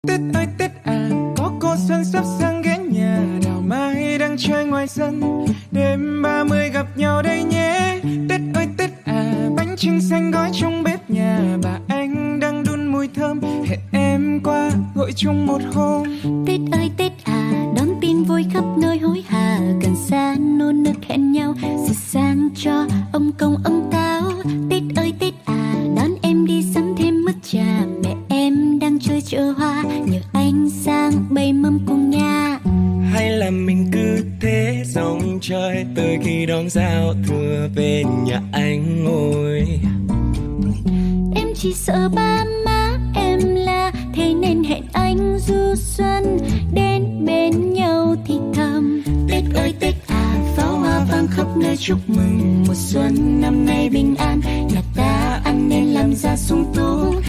Tết ơi Tết à, có cô xuân sắp sang ghé nhà, đào mai đang chơi ngoài sân. Đêm 30 gặp nhau đây nhé. Tết ơi Tết à, bánh chưng xanh gói trong bếp nhà, bà anh đang đun mùi thơm, hẹn em qua ngồi chung một hôm. Tết ơi Tết à, đón tin vui khắp nơi hối hả, gần xa nôn nức hẹn nhau, sự sang cho ông công ông táo. Tết ơi Tết à, đón em đi sắm thêm mứt trà, mẹ em đang chơi chợ hoa, nhờ anh sang bày mâm cùng nha. Hay là mình cứ thế sống chơi tới khi đón giao thừa bên nhà anh ngồi. Em chỉ sợ ba má em la, thế nên hẹn anh du xuân đến bên nhau thì thầm. Tết ơi Tết à, pháo hoa vang khắp nơi chúc mừng mùa xuân năm nay bình an, nhà ta ăn nên làm ra sung túc.